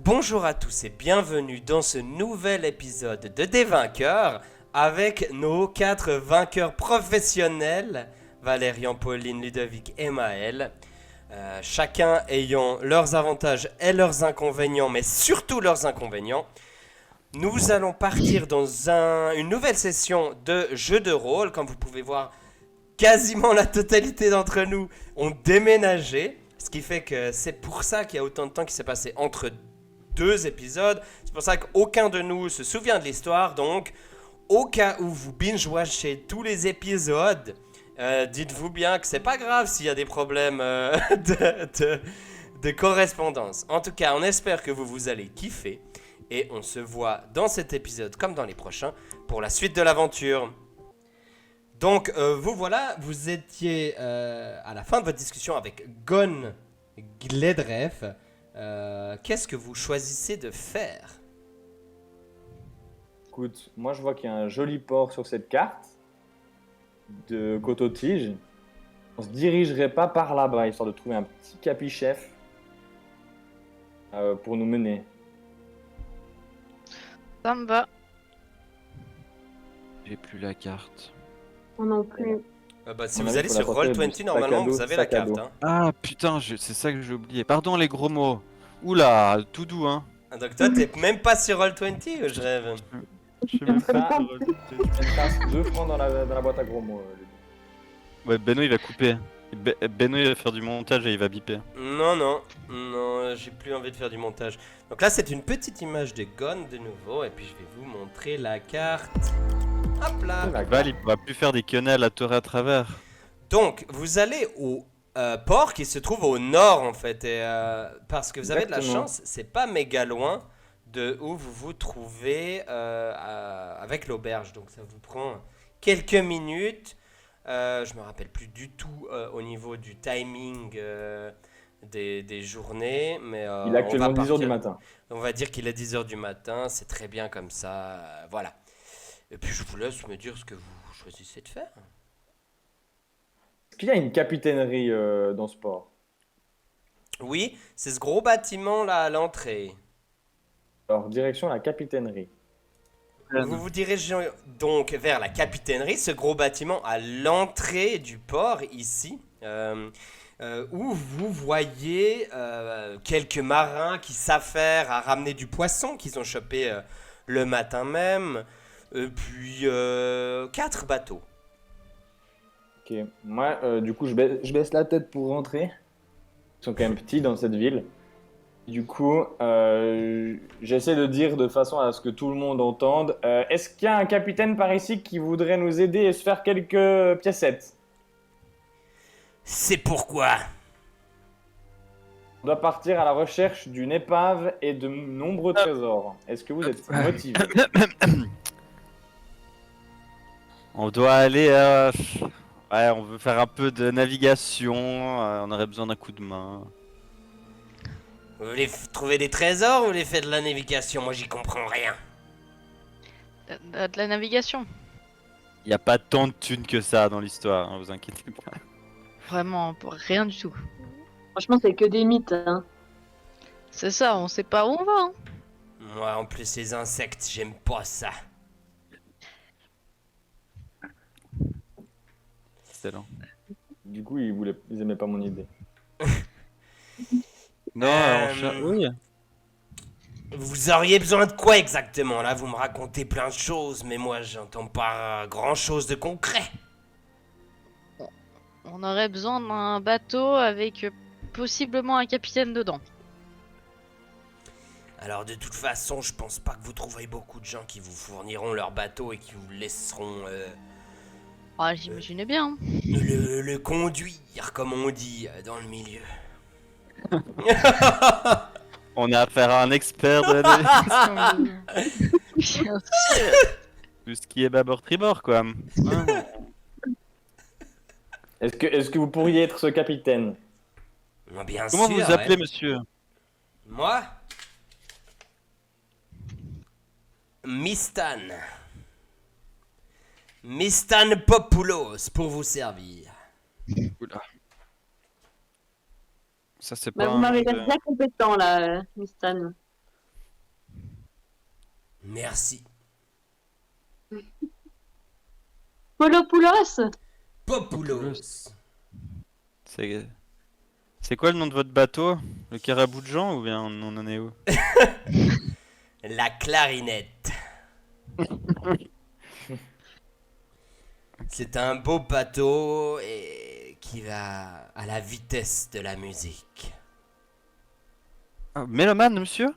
Bonjour à tous et bienvenue dans ce nouvel épisode de Des Vainqueurs avec nos 4 vainqueurs professionnels, Valérian, Pauline, Ludovic et Maël. Chacun ayant leurs avantages et leurs inconvénients, mais surtout leurs inconvénients. Nous allons partir dans une nouvelle session de jeu de rôle. Comme vous pouvez voir, quasiment la totalité d'entre nous ont déménagé. Ce qui fait que c'est pour ça qu'il y a autant de temps qui s'est passé entre deux épisodes. C'est pour ça qu'aucun de nous se souvient de l'histoire. Donc, au cas où vous binge-watchez tous les épisodes, dites-vous bien que c'est pas grave s'il y a des problèmes de correspondance. En tout cas, on espère que vous allez kiffer. Et on se voit dans cet épisode comme dans les prochains pour la suite de l'aventure. Donc, vous étiez à la fin de votre discussion avec Gon Gledref. Qu'est-ce que vous choisissez de faire ? Écoute, moi je vois qu'il y a un joli port sur cette carte de Cototige. On se dirigerait pas par là-bas, histoire de trouver un petit capi-chef pour nous mener. Ça me va. J'ai plus la carte. Moi non plus. Si On vous avait allez pour la sur portée, Roll20, sac normalement, à dos, vous avez la sac à carte. dos. Hein. Ah putain, c'est ça que j'ai oublié. Pardon les gros mots. Oula, tout doux hein. Ah, donc toi, t'es même pas sur Roll20 ou je rêve ? Je suis même pas Ah. sur le- Je passe 2 francs dans la boîte à gros mots. Ouais, Beno il va couper. Beno il va faire du montage et il va biper. Non, j'ai plus envie de faire du montage. Donc là, c'est une petite image de Gon de nouveau, et puis je vais vous montrer la carte. Hop là. Val il pourra plus faire des quenelles à tort et à travers. Donc, vous allez au port qui se trouve au nord, en fait, et, parce que vous avez de la Exactement. chance, c'est pas méga loin de où vous vous trouvez avec l'auberge. Donc ça vous prend quelques minutes. Je me rappelle plus du tout au niveau du timing des journées, mais Il est on actuellement va 10h du partir- matin. On va dire qu'il est 10h du matin, c'est très bien comme ça, voilà. Et puis je vous laisse me dire ce que vous choisissez de faire. Est-ce qu'il y a une capitainerie dans ce port? Oui, c'est ce gros bâtiment là à l'entrée. Alors, direction la capitainerie. Vous vous dirigez donc vers la capitainerie, ce gros bâtiment à l'entrée du port ici, où vous voyez quelques marins qui s'affairent à ramener du poisson qu'ils ont chopé le matin même, puis 4 bateaux. Ok, moi du coup je baisse la tête pour rentrer. Ils sont quand même petits dans cette ville. Du coup, j'essaie de dire de façon à ce que tout le monde entende. Est-ce qu'il y a un capitaine par ici qui voudrait nous aider et se faire quelques piécettes? C'est pourquoi On doit partir à la recherche d'une épave et de nombreux trésors. Est-ce que vous êtes motivé? On doit aller. Ouais, on veut faire un peu de navigation. On aurait besoin d'un coup de main. vous voulez trouver des trésors ou vous voulez faire de la navigation? Moi j'y comprends rien. De la navigation. Y a pas tant de thunes que ça dans l'histoire, hein, vous inquiétez pas. Vraiment, pour rien du tout. Franchement, c'est que des mythes. Hein. C'est ça, on sait pas où on va. Hein. Moi en plus les insectes, j'aime pas ça. Excellent. Du coup, ils aimaient pas mon idée. Non, oui. Vous auriez besoin de quoi exactement? Là, vous me racontez plein de choses, mais moi, j'entends pas grand-chose de concret. On aurait besoin d'un bateau avec possiblement un capitaine dedans. Alors, de toute façon, je pense pas que vous trouverez beaucoup de gens qui vous fourniront leur bateau et qui vous laisseront Ah, j'imagine bien. Hein. le conduire, comme on dit dans le milieu. On a affaire à un expert de la navigation. Bien sûr. Tout ce qui est bâbord-tribord, quoi. Hein. Est-ce que vous pourriez être ce capitaine? Bien Comment sûr. vous vous appelez, ouais. monsieur? Moi Mistan. Mistan Populos, pour vous servir. Oula. Ça, c'est Bah, pas vous un m'avez nom l'air bien compétent là, Mistan. Merci. Polopoulos. Populos. C'est quoi le nom de votre bateau? Le carabou de Jean ou bien on en est où? La clarinette. C'est un beau bateau et qui va à la vitesse de la musique. Ah, mélomane, monsieur?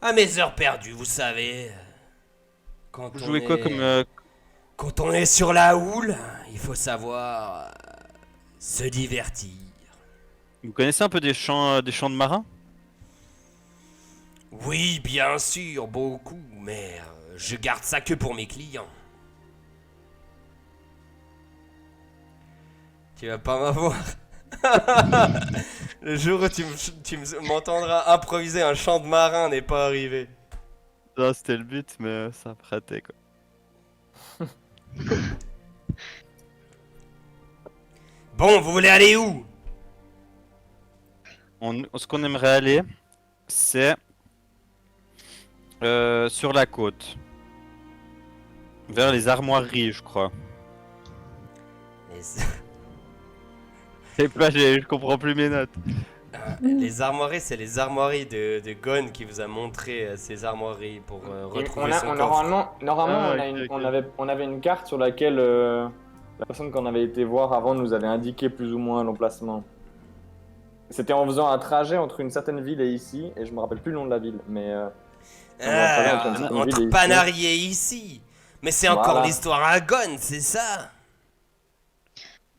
À mes heures perdues, vous savez. Quand Vous on jouez quoi est- comme... Quand on est sur la houle, il faut savoir se divertir. Vous connaissez un peu des chants de marins? Oui, bien sûr, beaucoup, mais je garde ça que pour mes clients. Tu vas pas m'avoir. Le jour où m'entendras improviser un chant de marin n'est pas arrivé. Non, c'était le but, mais ça prêtait quoi. Bon, vous voulez aller où? Ce qu'on aimerait aller, c'est sur la côte. Vers les armoiries, je crois. Les, Et pas, je comprends plus mes notes. les armoiries, c'est les armoiries de Gon qui vous a montré ces armoiries pour retrouver son coffre. Normalement, Ah, on avait une carte sur laquelle la personne qu'on avait été voir avant nous avait indiqué plus ou moins l'emplacement. C'était en faisant un trajet entre une certaine ville et ici, et je me rappelle plus le nom de la ville, mais Entre Panari et ici. Mais c'est encore Voilà. l'histoire à Gon, c'est ça?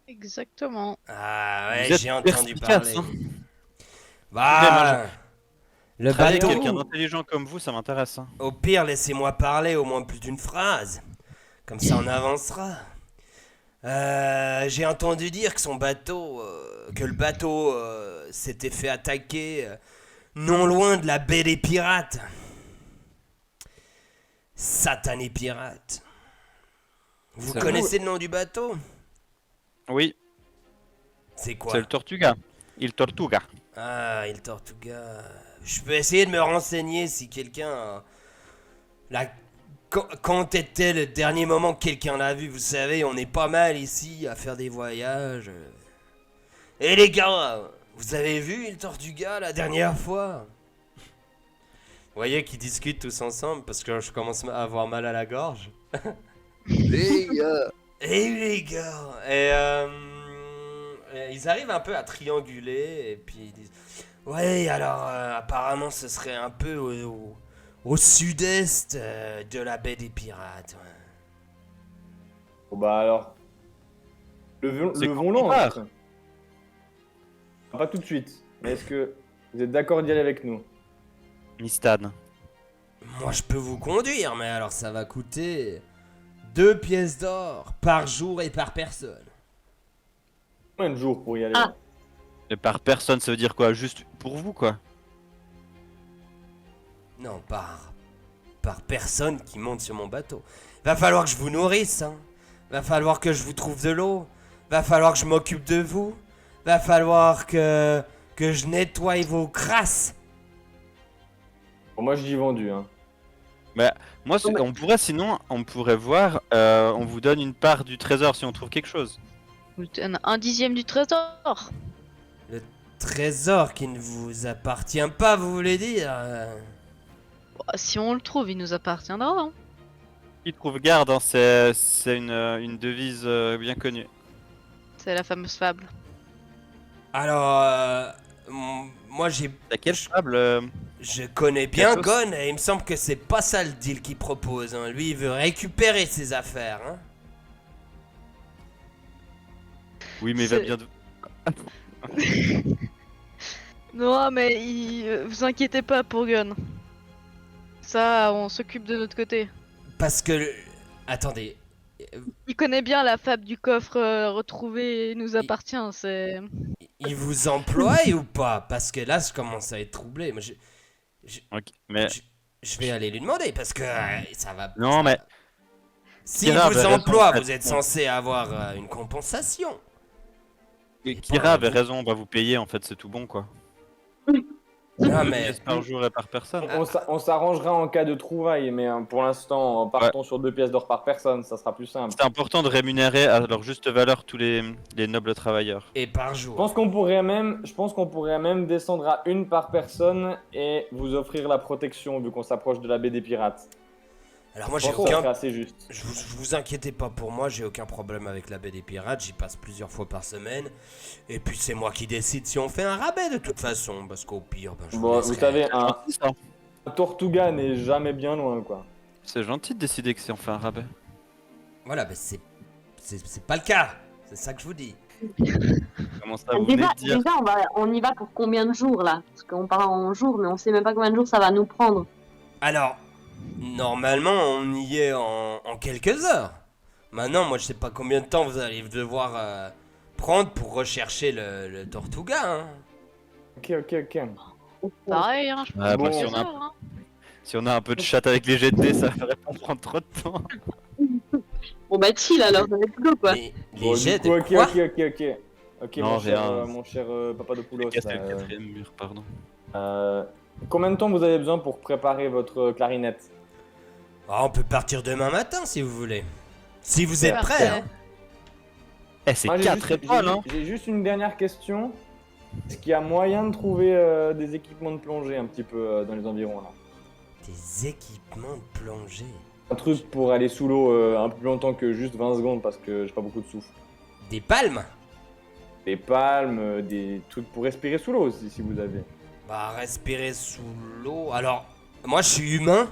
Exactement. Ah Vous ouais, êtes j'ai entendu perspicace, parler. hein. Bah, le Travailler avec bateau. quelqu'un d'intelligent comme vous, ça m'intéresse. Hein. Au pire, laissez-moi parler au moins plus d'une phrase. Comme ça, on avancera. J'ai entendu dire que son bateau, que le bateau s'était fait attaquer non loin de la baie des pirates. Satané pirate. Vous C'est connaissez le nom du bateau? Oui, C'est quoi? c'est le Tortuga. Il Tortuga. Ah, il Tortuga. Je peux essayer de me renseigner si quelqu'un... Quand était le dernier moment que quelqu'un l'a vu? Vous savez, on est pas mal ici à faire des voyages. Et les gars, vous avez vu il Tortuga la dernière fois? Vous voyez qu'ils discutent tous ensemble parce que je commence à avoir mal à la gorge. Les gars. Et les gars, ils arrivent un peu à trianguler et puis ils disent ouais alors apparemment ce serait un peu au sud-est de la baie des pirates. Ouais. Bon, bah alors, C'est levons qu'on part. l'ancre. Pas tout de suite, mais est-ce que vous êtes d'accord d'y aller avec nous? Nistan. Moi je peux vous conduire mais alors ça va coûter 2 pièces d'or par jour et par personne. Combien de jours pour y aller? Ah. Et par personne, ça veut dire quoi? Juste pour vous, quoi? Non, par personne qui monte sur mon bateau. Va falloir que je vous nourrisse, hein. Va falloir que je vous trouve de l'eau. Va falloir que je m'occupe de vous. Va falloir que je nettoie vos crasses. Bon, moi je dis vendu, hein. Moi, on pourrait sinon, on pourrait voir, on vous donne une part du trésor si on trouve quelque chose. Vous donne un dixième du trésor. Trésor qui ne vous appartient pas, vous voulez dire Bah, si on le trouve, il nous appartiendra. Hein. Qui trouve garde, hein, c'est une devise bien connue. C'est la fameuse fable. Alors, moi T'as quelle fable je connais bien Quelque chose Gon et il me semble que c'est pas ça le deal qu'il propose. Hein. Lui, il veut récupérer ses affaires. Hein. Oui, mais il va C'est- bien... Non, mais vous inquiétez pas pour Gun. Ça, on s'occupe de notre côté. Parce que... Attendez. Il connaît bien la fable du coffre retrouvé nous appartient. C'est. Il vous emploie ou pas? Parce que là, je commence à être troublé. Moi, Ok, mais... je vais aller lui demander parce que ça va... Non, ça- mais... S'il Kira vous avait raison, emploie, en fait. vous êtes censé avoir une compensation. Kira avait raison, on va vous payer, en fait, c'est tout bon, quoi. Non, Deux mais pièces par jour et par personne. On s'arrangera en cas de trouvailles, mais pour l'instant, partons sur 2 pièces d'or par personne, ça sera plus simple. C'est important de rémunérer à leur juste valeur tous les nobles travailleurs. et par Je jour. pense qu'on pourrait même descendre à 1 par personne et vous offrir la protection vu qu'on s'approche de la baie des pirates. Alors moi Je j'ai pense que ça aucun... serait assez juste. Je vous inquiétez pas pour moi, j'ai aucun problème avec la baie des pirates, j'y passe plusieurs fois par semaine. Et puis c'est moi qui décide si on fait un rabais de toute façon, parce qu'au pire, ben, je vous Bon, laisserai. vous savez, un Gentil, ça. Tortuga n'est jamais bien loin, quoi. C'est gentil de décider que si on fait un rabais. Voilà, ben c'est pas le cas, c'est ça que je vous dis. Comment ça, vous venez Déjà, de dire déjà on y va pour combien de jours là? Parce qu'on part en jours, mais on sait même pas combien de jours ça va nous prendre. Alors, normalement on y est en quelques heures. Maintenant, moi je sais pas combien de temps vous allez devoir prendre pour rechercher le Tortuga, hein. Ok. Pareil, hein, je pense Ah, bah, que si c'est on a- ça, hein. Si on a un peu de chat avec les jets de dés, ça va pas prendre trop de temps. Bon bah chill alors, let's go quoi. Les Bon, jets du coup, de quoi Ok, Non, mon rien. cher Papadopoulos. Casse le quatrième mur, pardon. Combien de temps vous avez besoin pour préparer votre clarinette? Ah, on peut partir demain matin si vous voulez. Si vous êtes Parfait. prêts, hein. Eh, c'est Moi, j'ai 4 juste- étoiles, hein. J'ai juste une dernière question. Est-ce qu'il y a moyen de trouver des équipements de plongée un petit peu dans les environs là? Des équipements de plongée. Un truc pour aller sous l'eau un peu plus longtemps que juste 20 secondes parce que j'ai pas beaucoup de souffle. Des palmes. Des palmes, des trucs pour respirer sous l'eau aussi si vous avez. Bah, respirer sous l'eau. Alors, moi je suis humain.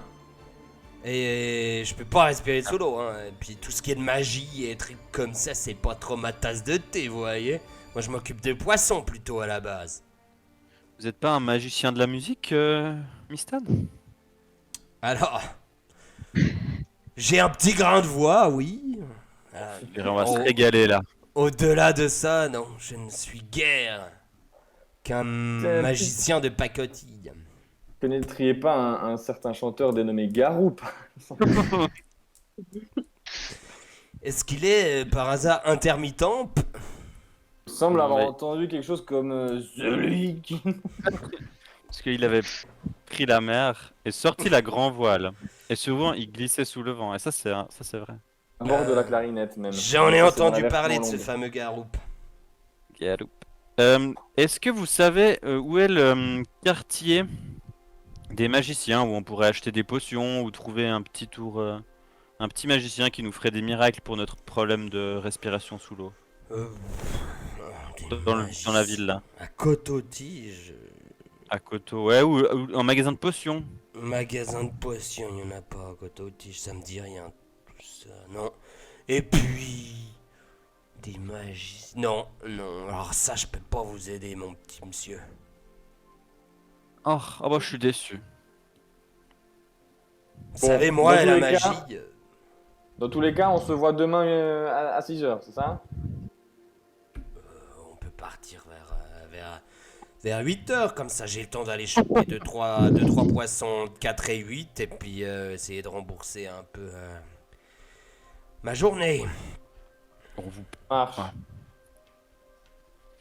Et je peux pas respirer sous l'eau, hein. Et puis tout ce qui est de magie et trucs comme ça, c'est pas trop ma tasse de thé, vous voyez. Moi je m'occupe de poissons plutôt à la base. Vous êtes pas un magicien de la musique, Mistad? Alors, j'ai un petit grain de voix, oui. On va se Oh. régaler là. Au-delà de ça, non, je ne suis guère qu'un magicien de pacotille. Connaîtriez pas un certain chanteur dénommé Garou? Est-ce qu'il est par hasard intermittent? Il semble avoir Ouais. entendu quelque chose comme celui qui. Parce qu'il avait pris la mer et sorti la grand voile. Et souvent, il glissait sous le vent. Et ça, c'est vrai. À bord de la clarinette même. J'en ai Ça, c'est dans la entendu version parler de ce longue. fameux Garoup. Galoup. Est-ce que vous savez où est le quartier des magiciens où on pourrait acheter des potions ou trouver un petit un petit magicien qui nous ferait des miracles pour notre problème de respiration sous l'eau dans la ville là, À Cototige. à Koto, ouais, ou un magasin de potions. Magasin de potions, il n'y en a pas à Cototige, ça me dit rien. Tout ça, non. Et puis. Des magies. Non, non. Alors ça, je peux pas vous aider, mon petit monsieur. Oh, bah je suis déçu. Vous savez, moi dans et tous la les magie. cas- Dans tous les cas, on se voit demain à 6h, c'est ça? On peut partir vers 8h, comme ça j'ai le temps d'aller choper 2-3 poissons, 4 et 8, et puis essayer de rembourser un peu ma journée. On vous... Marche. Ouais.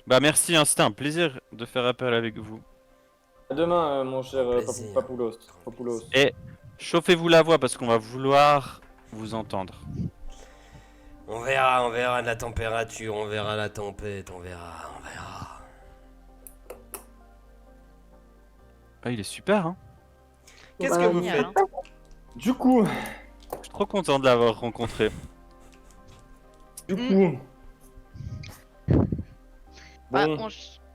Bah merci, hein, c'était un plaisir de faire appel avec vous. À demain, mon cher Plaisir. Papoulos. Et chauffez-vous la voix parce qu'on va vouloir vous entendre. On verra la température, on verra la tempête, on verra. Ah, il est super, hein. Qu'est-ce Bah, que vous génial, faites? hein. Du coup, Je suis trop content de l'avoir rencontré. du coup. Bah, Bon,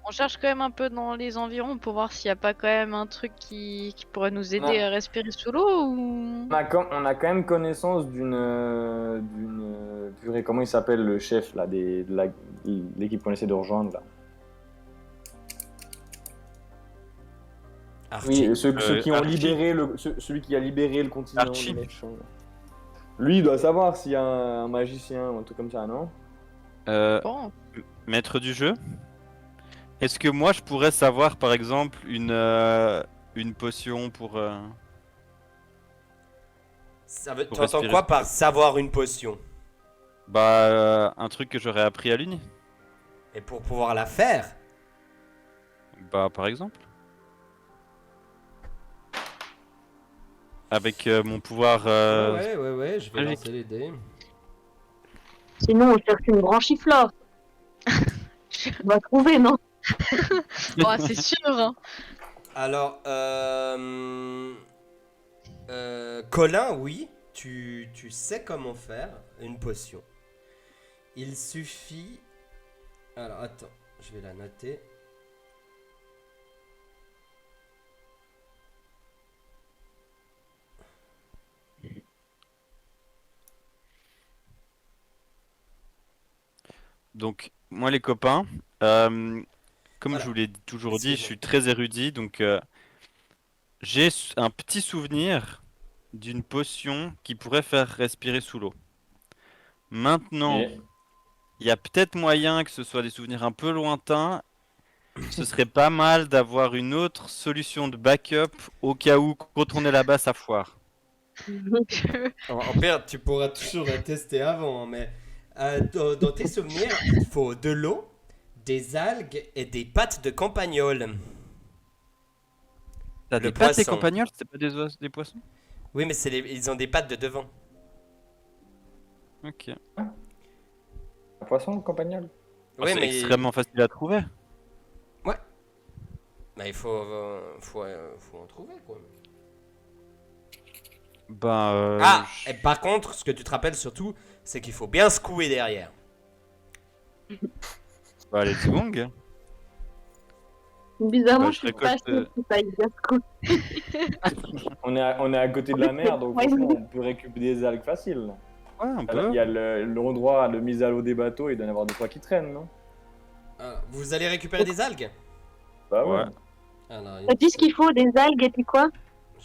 on cherche quand même un peu dans les environs pour voir s'il n'y a pas quand même un truc qui pourrait nous aider Non. à respirer sous l'eau ou... on a quand même connaissance purée, comment il s'appelle le chef là, de l'équipe qu'on essaie de rejoindre là? Archie. Oui, ceux qui ont Archie. libéré celui qui a libéré le continent. Archie. les méchants. Lui, il doit savoir s'il y a un magicien ou un truc comme ça, non? Bon, Maître du jeu, est-ce que moi je pourrais savoir par exemple une potion pour... Tu pour entends respirer. quoi par savoir une potion? un truc que j'aurais appris à l'Uni? Et pour pouvoir la faire? Bah par exemple. avec mon pouvoir. Ouais, je vais magique. lancer les dés. Sinon, on cherche une branchiflore. On va trouver, non? Oh, c'est sûr, hein. Alors, Colin, oui, tu sais comment faire une potion. Il suffit... Alors, attends, je vais la noter. Donc, moi, les copains, comme Voilà. je vous l'ai toujours dit, je Excuse-moi. suis très érudit, donc j'ai un petit souvenir d'une potion qui pourrait faire respirer sous l'eau. Maintenant, Et il y a peut-être moyen que ce soit des souvenirs un peu lointains. Ce serait pas mal d'avoir une autre solution de backup au cas où, quand on est là-bas, ça foire. En pire, tu pourras toujours tester avant, mais dans tes souvenirs, il faut de l'eau, des algues et des pattes de campagnol. T'as Le des pattes des poisson. compagnols, c'est pas des poissons? Oui, mais ils ont des pattes de devant. Ok. un poisson, campagnol? Oui, C'est mais extrêmement facile à trouver. bah, il faut en trouver, quoi. Ben, Ah, et par contre, ce que tu te rappelles surtout, c'est qu'il faut bien secouer derrière. bah, let's go. Bizarrement, Bah, je je suis pas récolte, sûre que ça aille bien se couper. On est à côté de la mer, donc Ouais, franchement, oui. on peut récupérer des algues faciles. Là. Ouais, un peu. Il y a l'endroit de mise à l'eau des bateaux, il doit y en avoir deux trois qui traînent, non? Ah, vous allez récupérer des algues? Bah ouais. Ouais. Alors, T'as dit ce qu'il faut, des algues et puis quoi?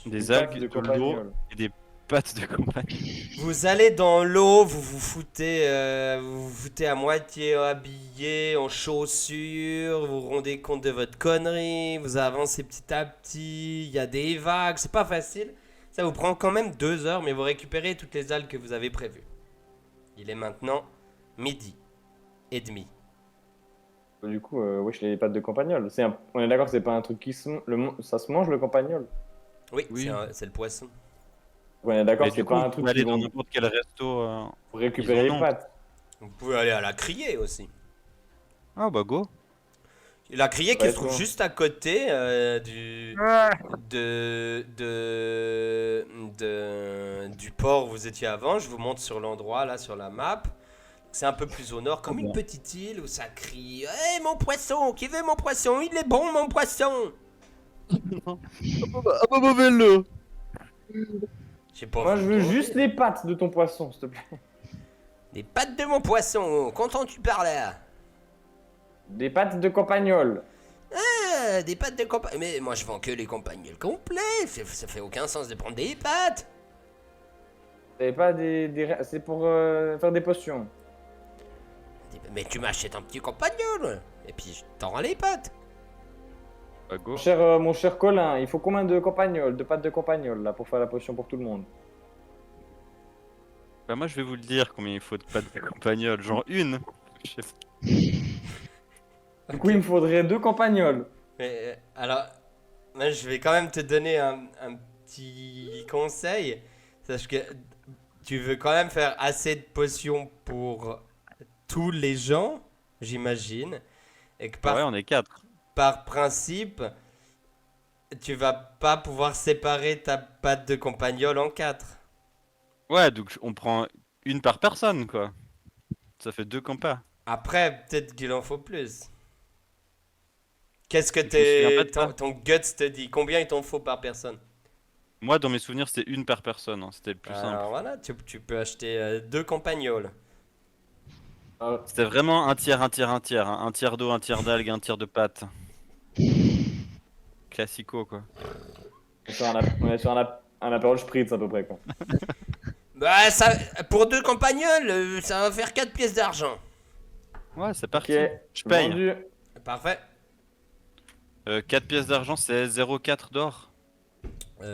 Des Une patte algues, de de l'eau campagnol. et des pattes de compagnie. vous allez dans l'eau, vous vous foutez à moitié habillé, en chaussures, vous vous rendez compte de votre connerie, vous avancez petit à petit, il y a des vagues, c'est pas facile. Ça vous prend quand même 2 heures, mais vous récupérez toutes les algues que vous avez prévues. Il est maintenant midi et demi. Du coup, wesh, les pattes de campagnol. On est d'accord que c'est pas un truc qui ça se mange le campagnol. Oui, Oui. c'est le poisson. On est d'accord Mais que du c'est coup, pas un vous truc pouvez qui aller dans vont n'importe quel resto. récupérer ils en les ont. pattes. Vous pouvez aller à la criée aussi. Ah bah go. La criée qui Ouais, se trouve toi. juste à côté du port où vous étiez avant. Je vous montre sur l'endroit, là, sur la map. C'est un peu plus au nord, comme une petite île où ça crie « Hé, mon poisson! Qui veut mon poisson? Il est bon, mon poisson! Ah bah vélo. » J'ai pas Moi, je veux envie de juste les pattes de ton poisson, s'il te plaît. Les pattes de mon poisson! Content tu parles là? Des pattes de campagnol. Ah, des pattes de campagne. Mais moi, je vends que les compagnols complets. Ça fait aucun sens de prendre des pattes. C'est pas c'est pour faire des potions. Mais tu m'achètes un petit compagnol. Et puis, je t'en rends les pattes. Bah go. Mon cher Colin, il faut combien de pattes de campagnol, là, pour faire la potion pour tout le monde? Bah moi je vais vous le dire combien il faut de pattes de compagnols. Genre une. Je sais pas. Du coup, il me faudrait 2 campagnols. Mais alors, moi, je vais quand même te donner un petit conseil. Sache que tu veux quand même faire assez de potions pour tous les gens, j'imagine. Et que Ouais, on est 4. par principe, tu vas pas pouvoir séparer ta patte de compagnol en 4. Ouais, donc on prend une par personne quoi. Ça fait 2 campas. Après, peut-être qu'il en faut plus. Qu'est-ce que Je me souviens pas de ça. ton guts te dit? Combien il t'en faut par personne? Moi dans mes souvenirs c'était une par personne, hein. C'était le plus Alors simple. voilà, tu peux acheter 2 compagnols. C'était vraiment un tiers, un tiers, un tiers. Hein. Un tiers d'eau, un tiers d'algues, un tiers de pâtes. Classico quoi. On est sur un apéro spritz à peu près, quoi. Bah, ça, pour 2 compagnols, ça va faire 4 pièces d'argent. Ouais, c'est Ok, parti. Je paye. vendu. Parfait. 4 pièces d'argent c'est 0,4 d'or.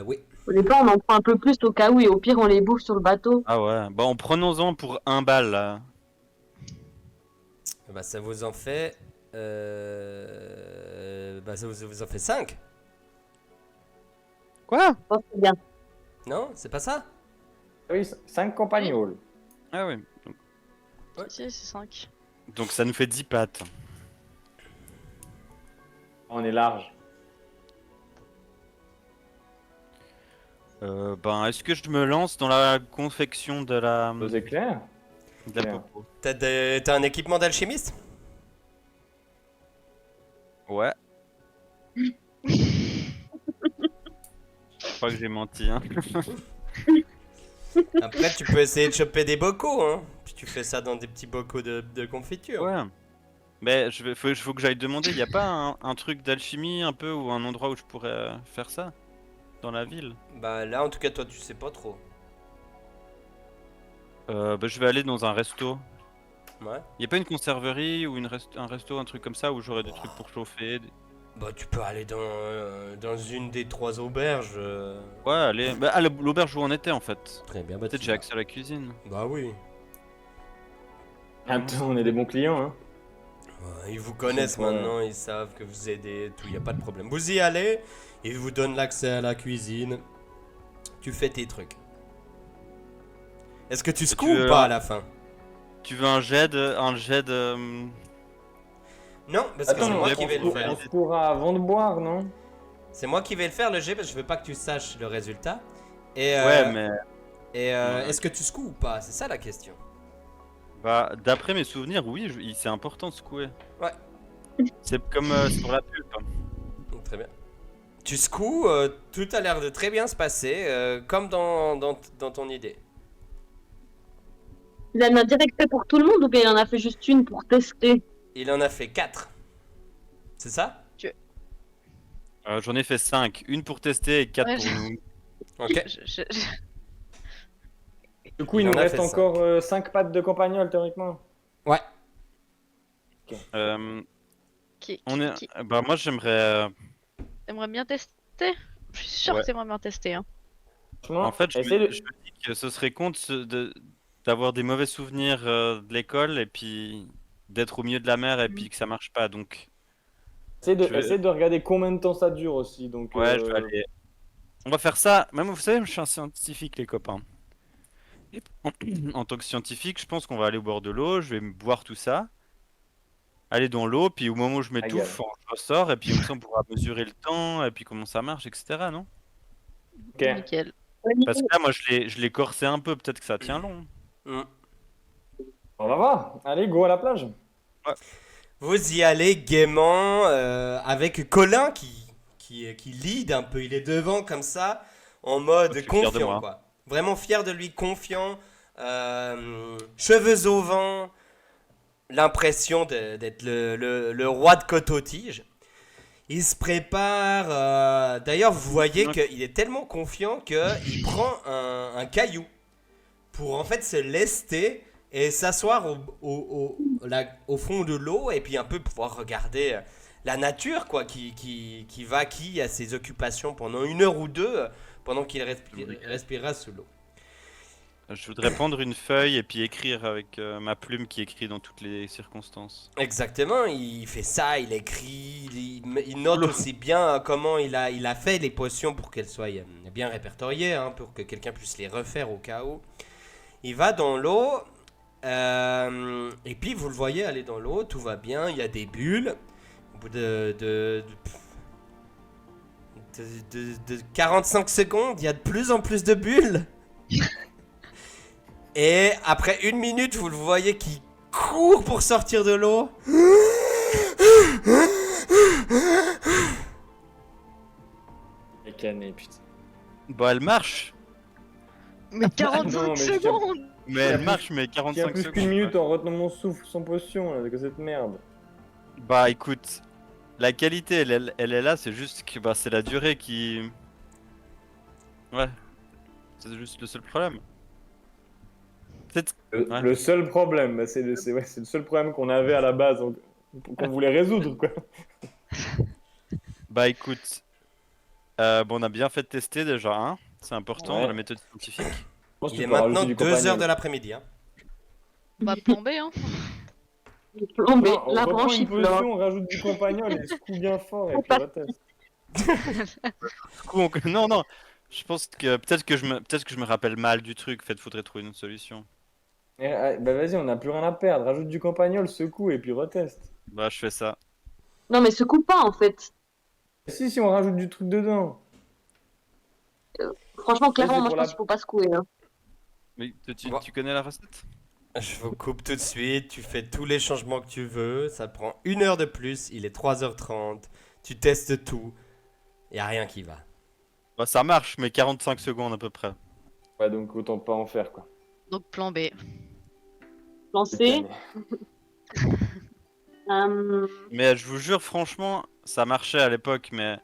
Oui. Au départ, on en prend un peu plus au cas où, et au pire, on les bouffe sur le bateau. Ah ouais. Bon, prenons-en pour 1 balle là. Bah, ça vous en fait. Bah, ça vous en fait 5. Quoi? Je pense que c'est bien. Non, c'est pas ça? Oui, 5 campagnols. Ah oui. Si, c'est 5. Donc ça nous fait 10 pattes. On est large. Ben, est-ce que je me lance dans la confection de la C'est clair. clair. popo? T'as un équipement d'alchimiste? Ouais. Je crois que j'ai menti, hein. Après, tu peux essayer de choper des bocaux, hein. Puis tu fais ça dans des petits bocaux de confiture. Ouais. Mais faut que j'aille demander, y a pas un truc d'alchimie un peu ou un endroit où je pourrais faire ça? Dans la ville? Bah là, en tout cas, toi, tu sais pas trop. Bah, je vais aller dans un resto. Ouais. Y a pas une conserverie ou un resto, un truc comme ça où j'aurais des trucs pour chauffer? Bah, tu peux aller dans une des 3 auberges. Ouais, allez. Bah, à l'auberge où on était en fait. Très bien, bah Peut-être tu j'ai vas. accès à la cuisine. Bah oui. Attends, on est des bons clients, hein. Ouais, ils vous connaissent Ouais. maintenant, ils savent que vous aidez et tout, y a pas de problème. Vous y allez, ils vous donnent l'accès à la cuisine. Tu fais tes trucs. Est-ce que tu secoues ou veux pas un- à la fin? Tu veux un jet de... Non, parce que Attends, c'est on, moi on qui vais le on faire. se courra avant de boire, non? C'est moi qui vais le faire le jet parce que je veux pas que tu saches le résultat. Et, Ouais, mais... Ouais. est-ce que tu secoues ou pas? C'est ça la question. Bah, d'après mes souvenirs, oui, c'est important de secouer. Ouais. C'est comme sur la pulpe. Très bien. Tu secoues, tout a l'air de très bien se passer, comme dans ton idée. Il en a direct fait pour tout le monde ou bien il en a fait juste une pour tester? Il en a fait 4. C'est ça? J'en ai fait 5. Une pour tester et 4 Ouais, pour nous. Ok. Du coup, Il il en nous a reste fait encore 5 pattes de campagnol, théoriquement. Ouais. On est... Bah, moi T'aimerais bien tester? Je suis sûr Ouais. que t'aimerais bien tester. Hein. Franchement, En fait, je essaye me de... dis que ce serait con d'avoir des mauvais souvenirs de l'école et puis d'être au milieu de la mer et puis que ça marche pas. Donc, je vais- essaye de regarder combien de temps ça dure aussi. Donc, ouais, je vais aller. On va faire ça. Même, vous savez, je suis un scientifique, les copains. Et en tant que scientifique, je pense qu'on va aller au bord de l'eau. Je vais me boire tout ça. Aller dans l'eau, puis au moment où je m'étouffe, je ressors et puis comme ça on pourra mesurer le temps et puis comment ça marche, etc. Non? Ok. Nickel. Parce que là, moi, je l'ai corsé un peu. Peut-être que ça tient long. Mm. On va voir. Allez, go à la plage. Vous y allez gaiement avec Colin qui lead un peu. Il est devant comme ça, en mode Je suis fier de confiant moi. quoi. Vraiment fier de lui, confiant, cheveux au vent, l'impression d'être le roi de Coton-Tige. Il se prépare. D'ailleurs, vous voyez qu'il est tellement confiant qu'il prend un caillou pour en fait se lester et s'asseoir au fond de l'eau et puis un peu pouvoir regarder la nature quoi, qui a ses occupations pendant 1 heure ou 2 pendant qu'il respirera sous l'eau. Je voudrais prendre une feuille et puis écrire avec ma plume qui écrit dans toutes les circonstances. Exactement, il fait ça, il écrit, il note aussi bien comment il a fait les potions pour qu'elles soient bien répertoriées, hein, pour que quelqu'un puisse les refaire au cas où. Il va dans l'eau, et puis vous le voyez aller dans l'eau, tout va bien, il y a des bulles. Au bout de 45 secondes, il y a de plus en plus de bulles. Et après 1 minute, vous le voyez qui court pour sortir de l'eau. Les canets, putain. Bah, elle marche. Mais 45 Non, mais secondes! Mais Il y a elle plus- marche, mais Il y a 45 plus secondes. qu'une minute en retenant mon souffle sans potion, là, que cette merde. Bah, écoute, la qualité, elle est là, c'est juste que bah, c'est la durée qui. Ouais. C'est juste le seul problème. Peut-être. Ouais. Le seul problème, bah, c'est le seul problème qu'on avait à la base, qu'on voulait résoudre, quoi. Bah, écoute. Bon, on a bien fait de tester déjà, hein. C'est important Ouais. dans la méthode scientifique. Je pense que Il tu est peux rajouter maintenant du 2 heures compagnon. de l'après-midi. Hein. Bah, plan B, hein. Plombé, Non, on la reprend branche une il flotte. potion, on rajoute du compagnon, et secoue bien fort, et puis on reteste. Du coup, non, non. Je pense que peut-être que je me rappelle mal du truc. En fait, faudrait trouver une autre solution. Bah vas-y, on n'a plus rien à perdre. Rajoute du campagnol, secoue et puis reteste. Bah, je fais ça. Non, mais secoue pas en fait. Si, on rajoute du truc dedans. Franchement, clairement, c'est moi je pour pense la- qu'il faut pas secouer. Hein. Mais tu, Bon. tu connais la recette? Je vous coupe tout de suite, tu fais tous les changements que tu veux, ça prend 1 heure de plus, il est 3h30, tu testes tout, y a rien qui va. Bah, ça marche, mais 45 secondes à peu près. Ouais, donc autant pas en faire, quoi. Donc plan B. Lancer. Euh, Mais je vous jure, franchement, ça marchait à l'époque, mais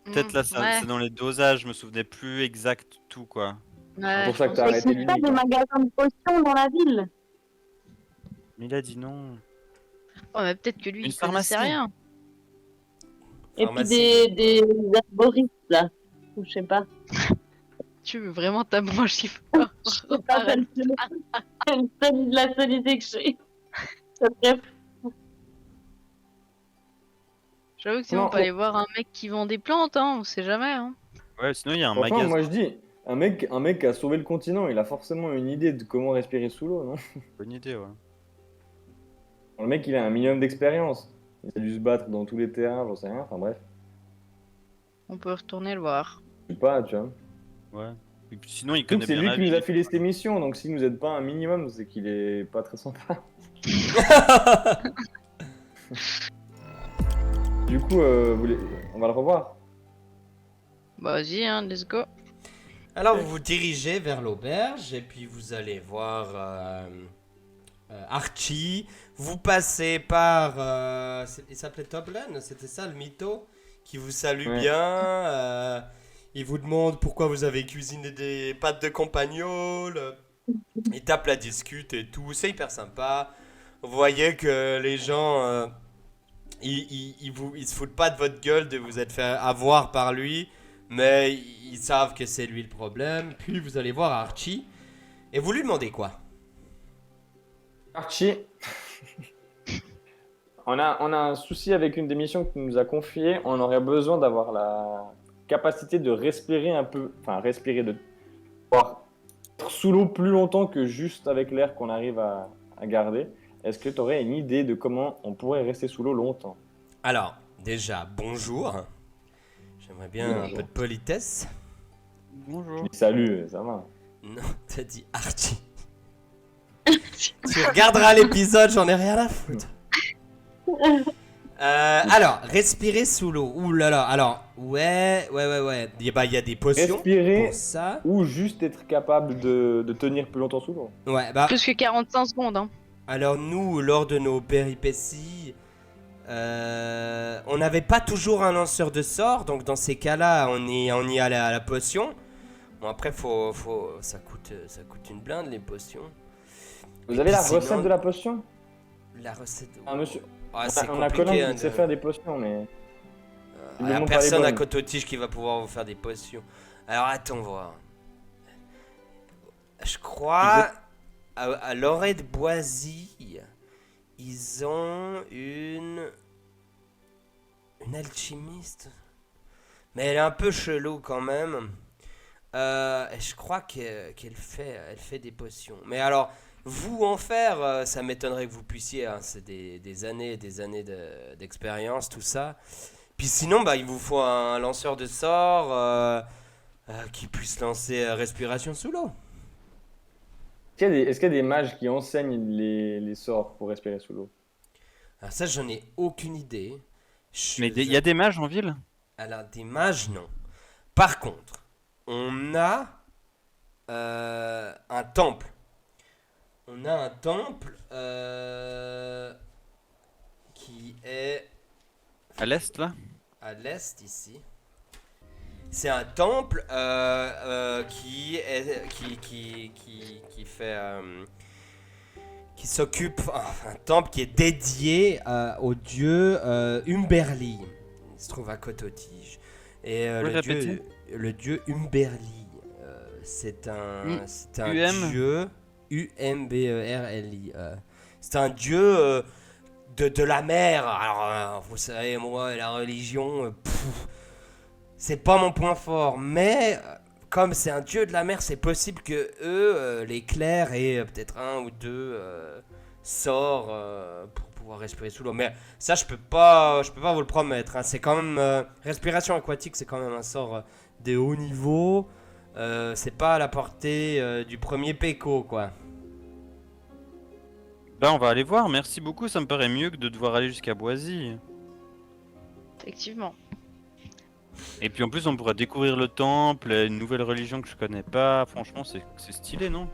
peut-être là, Ouais, c'est dans les dosages, je me souvenais plus exact tout, quoi. ouais, pour ça je que pense t'as mais arrêté c'est l'uni, pas des quoi. magasins de potions dans la ville. Mais il a dit non. Oh, mais peut-être que lui, Une il connaissait pharmacie. rien. Et puis Pharmacie. des herboristes là. Ou je sais pas. Tu veux vraiment ta branche il faut C'est pas celle de la seule idée que j'ai. Bref. J'avoue que sinon Non, on peut aller voir un mec qui vend des plantes, hein, on sait jamais. Hein. Ouais, sinon il y a un Franchement, magasin. moi je dis, un mec qui a sauvé le continent, il a forcément une idée de comment respirer sous l'eau, non? Bonne idée, ouais. Le mec, il a un minimum d'expérience. Il a dû se battre dans tous les terrains, j'en sais rien, enfin bref. On peut retourner le voir. Je sais pas, tu vois. Ouais. Et puis sinon, il Donc connaît c'est bien lui la qui nous a ville. filé cette émission, donc s'il nous aide pas un minimum, c'est qu'il est pas très sympa. Du coup, on va le revoir. Bah vas-y, hein, let's go. Alors vous vous dirigez vers l'auberge et puis vous allez voir Archie. Vous passez par... il s'appelait Toblen, c'était ça le mytho qui vous salue Ouais. bien. Il vous demande pourquoi vous avez cuisiné des pâtes de campagnol. Il tape la discute et tout, c'est hyper sympa. Vous voyez que les gens... ils se foutent pas de votre gueule de vous être fait avoir par lui. Mais ils savent que c'est lui le problème. Puis vous allez voir Archie. Et vous lui demandez quoi? Archie, on a un souci avec une des missions que tu nous as confiées. On aurait besoin d'avoir la capacité de respirer un peu, enfin respirer, de pouvoir être sous l'eau plus longtemps que juste avec l'air qu'on arrive à garder. Est-ce que tu aurais une idée de comment on pourrait rester sous l'eau longtemps? Alors, déjà, bonjour. J'aimerais bien un Bonjour. peu de politesse. Bonjour. Salut, ça va. Non, t'as dit Archie. Tu regarderas l'épisode, j'en ai rien à foutre. Alors, respirer sous l'eau. Ouh là là. Alors, ouais. Il y a des potions Respirer pour ça. ou juste être capable de tenir plus longtemps sous l'eau. Ouais, bah. Plus que 45 secondes, hein. Alors nous, lors de nos péripéties, on n'avait pas toujours un lanceur de sorts, donc dans ces cas-là, on y allait à la potion. Bon après, ça coûte une blinde les potions. Vous Et avez puis la sinon, recette de la potion? La recette. Ah, monsieur. Ah, c'est On a compliqué. Colin hein, qui sait faire des potions, mais. Il n'y a Ils n'ont pas personne les à bonnes. Cototige qui va pouvoir vous faire des potions. Alors attends voir. Je crois à l'orée de Boisy, ils ont une alchimiste. Mais elle est un peu chelou quand même. Et je crois qu'elle fait des potions. Mais alors, vous en faire, ça m'étonnerait que vous puissiez. Hein, c'est des années et des années d'expérience, tout ça. Puis sinon, bah, il vous faut un lanceur de sorts qui puisse lancer respiration sous l'eau. Est-ce qu'il y a des mages qui enseignent les sorts pour respirer sous l'eau? Alors ça, j'en ai aucune idée. Mais il y a des mages en ville? Alors, des mages, non. Par contre, on a un temple. On a un temple qui est À l'est, là? à l'est ici. C'est un temple qui fait qui s'occupe, un temple qui est dédié au dieu Umberli. Il se trouve à Cototige. Et Vous le répétez? le dieu Umberli, c'est un UM? dieu Umberli. C'est un dieu de la mer. Alors, vous savez, moi, la religion, c'est pas mon point fort. Mais comme c'est un dieu de la mer, c'est possible que eux, les clercs, aient peut-être un ou deux sorts pour pouvoir respirer sous l'eau. Mais ça, je peux pas vous le promettre, hein. C'est quand même respiration aquatique, c'est quand même un sort de haut niveau. C'est pas à la portée du premier péco, quoi. Bah, on va aller voir. Merci beaucoup. Ça me paraît mieux que de devoir aller jusqu'à Boisy. Effectivement. Et puis en plus, on pourra découvrir le temple, une nouvelle religion que je connais pas. Franchement, c'est stylé, non?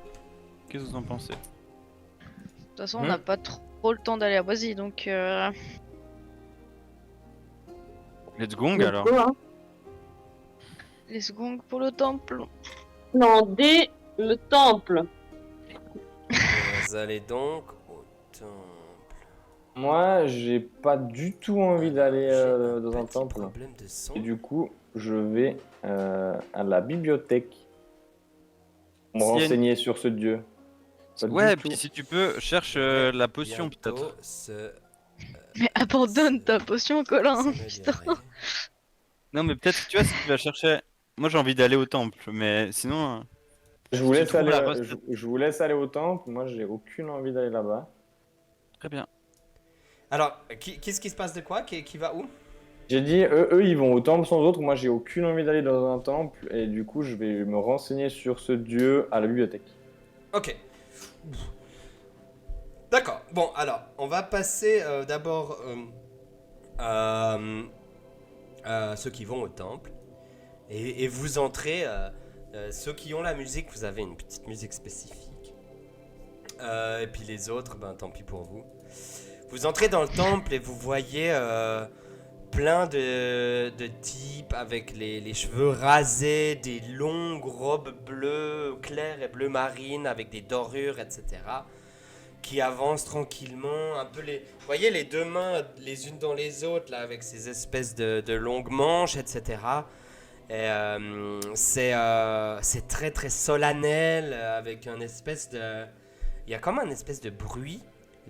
Qu'est-ce que vous en pensez? De toute façon, on n'a pas trop le temps d'aller à Boisy, donc... Let's gong Let's alors. go, hein. Les secondes pour le temple. Non, dès le temple. Vous allez donc au temple. Moi, j'ai pas du tout envie d'aller J'ai dans un petit temple. problème de son. Et du coup, je vais à la bibliothèque pour me S'il y a une- renseigner sur ce dieu. Pas Ouais, du tout. puis si tu peux, cherche la potion Bientôt peut-être. Mais abandonne ta potion, Colin. Putain. s'améliorer. Non, mais peut-être, tu vois, si tu vas chercher. Moi, j'ai envie d'aller au temple, mais sinon. Je vous, Tu laisse trouves aller, la recette. je vous laisse aller au temple. Moi, j'ai aucune envie d'aller là-bas. Très bien. Alors, qu'est-ce qui se passe de quoi? Qui va où? J'ai dit, eux, ils vont au temple sans autre. Moi, j'ai aucune envie d'aller dans un temple. Et du coup, je vais me renseigner sur ce dieu à la bibliothèque. Ok. D'accord. Bon, alors, on va passer d'abord à ceux qui vont au temple. Et vous entrez, ceux qui ont la musique, vous avez une petite musique spécifique. Et puis les autres, ben tant pis pour vous. Vous entrez dans le temple et vous voyez plein de types avec les cheveux rasés, des longues robes bleues claires et bleu marine avec des dorures, etc. Qui avancent tranquillement, un peu les... Vous voyez les deux mains les unes dans les autres, là, avec ces espèces de longues manches, etc. Et c'est très très solennel, avec un espèce de... Il y a comme un espèce de bruit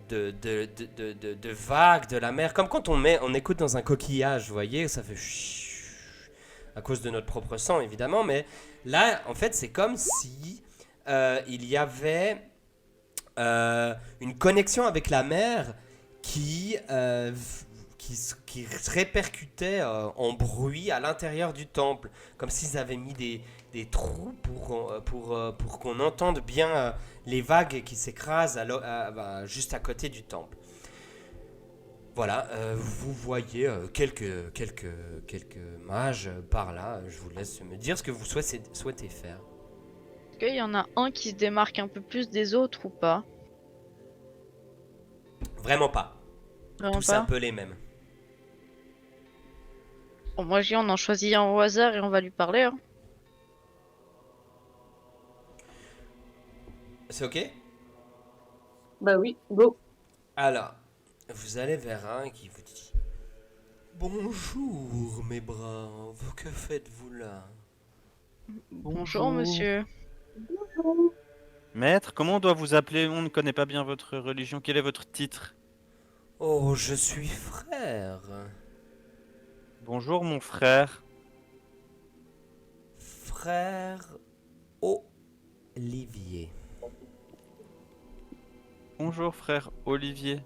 de vagues de la mer, comme quand on écoute dans un coquillage, vous voyez, ça fait chut, à cause de notre propre sang évidemment, mais là en fait c'est comme si il y avait une connexion avec la mer qui se répercutait en bruit à l'intérieur du temple, comme s'ils avaient mis des trous pour qu'on entende bien les vagues qui s'écrasent juste à côté du temple. Voilà, vous voyez quelques mages par là. Je vous laisse me dire ce que vous souhaitez faire. Est-ce qu'il y en a un qui se démarque un peu plus des autres ou pas? Vraiment pas. Vraiment Tous un pas. peu les mêmes. Bon, moi, je dis, on en choisit un au hasard et on va lui parler. Hein. C'est ok? Bah oui, go. Alors, vous allez vers un qui vous dit: Bonjour mes braves, que faites-vous là? Bonjour, monsieur. Maître, comment on doit vous appeler? On ne connaît pas bien votre religion. Quel est votre titre? Oh, je suis frère. Bonjour, mon frère. Frère Olivier. Bonjour, frère Olivier.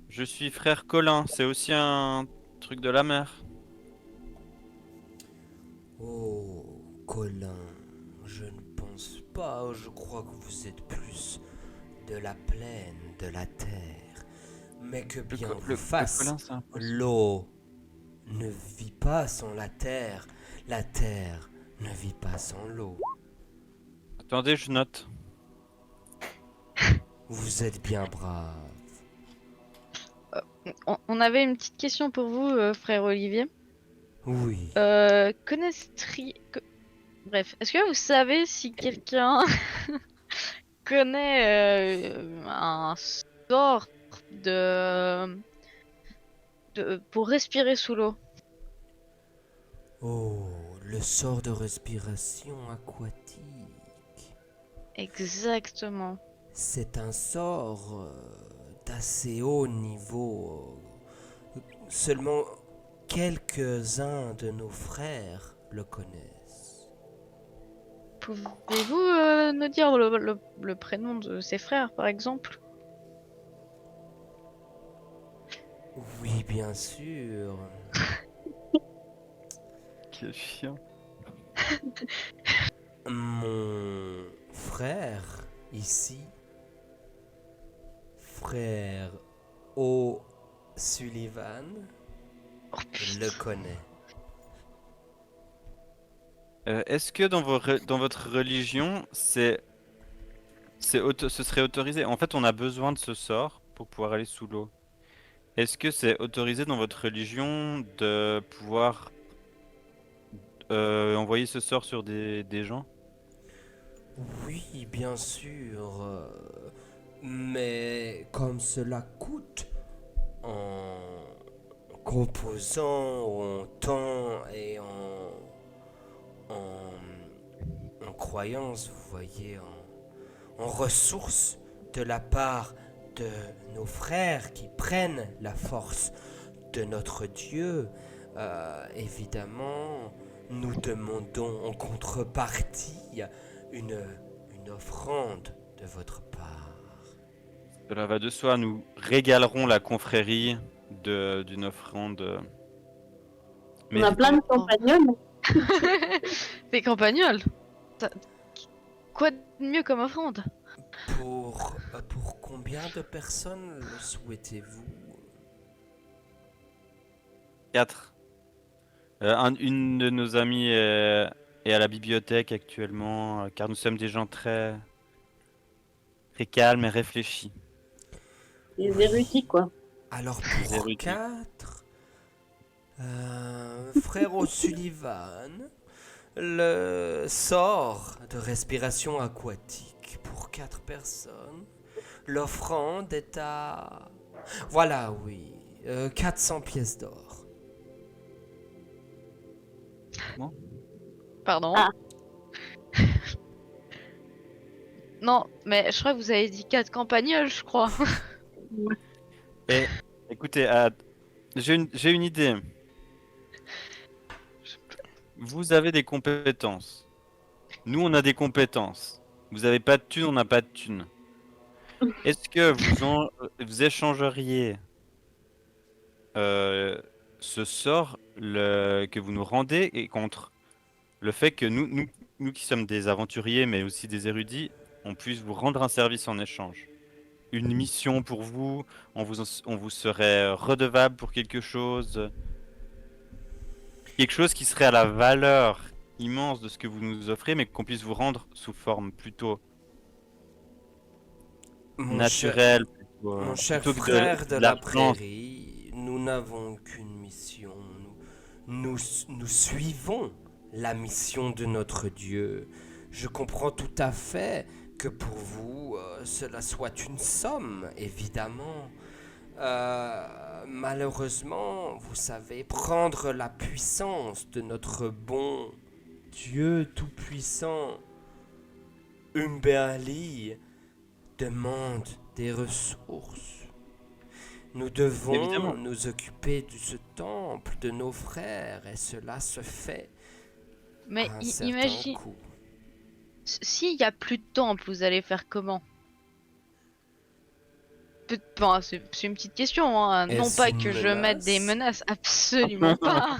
Je suis frère Colin. C'est aussi un truc de la mer. Oh, Colin, je ne pense pas, je crois que vous êtes plus de la plaine, de la terre. Mais que bien vous fasse, Colin, c'est un poisson. l'eau ne vit pas sans la terre ne vit pas sans l'eau. Attendez, je note. Vous êtes bien brave. On avait une petite question pour vous, frère Olivier. Oui. Bref, est-ce que vous savez si quelqu'un connaît un sort pour respirer sous l'eau? Oh, le sort de respiration aquatique. Exactement. C'est un sort d'assez haut niveau. Seulement quelques-uns de nos frères le connaissent. Pouvez-vous nous dire le prénom de ses frères, par exemple? Oui, bien sûr. Quel chien. Mon frère, ici, frère O'Sullivan, Oh je putain. le connais. Est-ce que dans votre religion, ce serait autorisé? En fait, on a besoin de ce sort pour pouvoir aller sous l'eau. Est-ce que c'est autorisé dans votre religion de pouvoir envoyer ce sort sur des gens? Oui, bien sûr. Mais comme cela coûte en composant, en temps et en croyance, vous voyez, en ressources de la part de nos frères qui prennent la force de notre Dieu, évidemment, nous demandons en contrepartie une, une offrande de votre part. Cela va de soi, nous régalerons la confrérie d'une offrande On a méritée. plein de compagnons. Des campagnols. T'as- Quoi de mieux comme offrande? Pour combien de personnes le souhaitez-vous? 4. Une de nos amies est à la bibliothèque actuellement, car nous sommes des gens très calmes et réfléchis. Des érudits, quoi. Alors Des pour érudits. 4, frère O'Sullivan, le sort de respiration aquatique pour 4 personnes. L'offrande est à... Voilà, oui, 400 pièces d'or. Pardon. Ah. Non, mais je crois que vous avez dit 4 campagnols, je crois. Et écoutez, j'ai une idée. Vous avez des compétences. Nous, on a des compétences. Vous avez pas de thunes, on n'a pas de thunes. Est-ce que vous échangeriez ce sort que vous nous rendez et contre le fait que nous qui sommes des aventuriers, mais aussi des érudits, on puisse vous rendre un service en échange? Une mission pour vous, on vous serait redevable pour quelque chose qui serait à la valeur immense de ce que vous nous offrez, mais qu'on puisse vous rendre sous forme plutôt naturelle, Mon cher plutôt que frère de de la l'argent. prairie, nous n'avons qu'une mission. Nous suivons la mission de notre Dieu. Je comprends tout à fait que pour vous, cela soit une somme, évidemment. Malheureusement, vous savez, prendre la puissance de notre bon Dieu tout-puissant, Umberli, demande des ressources. Nous devons Évidemment. nous occuper de ce temple de nos frères et cela se fait Mais à un certain imagine, coût. s'il y a plus de temple, vous allez faire comment? Bon, c'est une petite question, hein. Non Est-ce pas une que je mette des menace? menaces, absolument pas.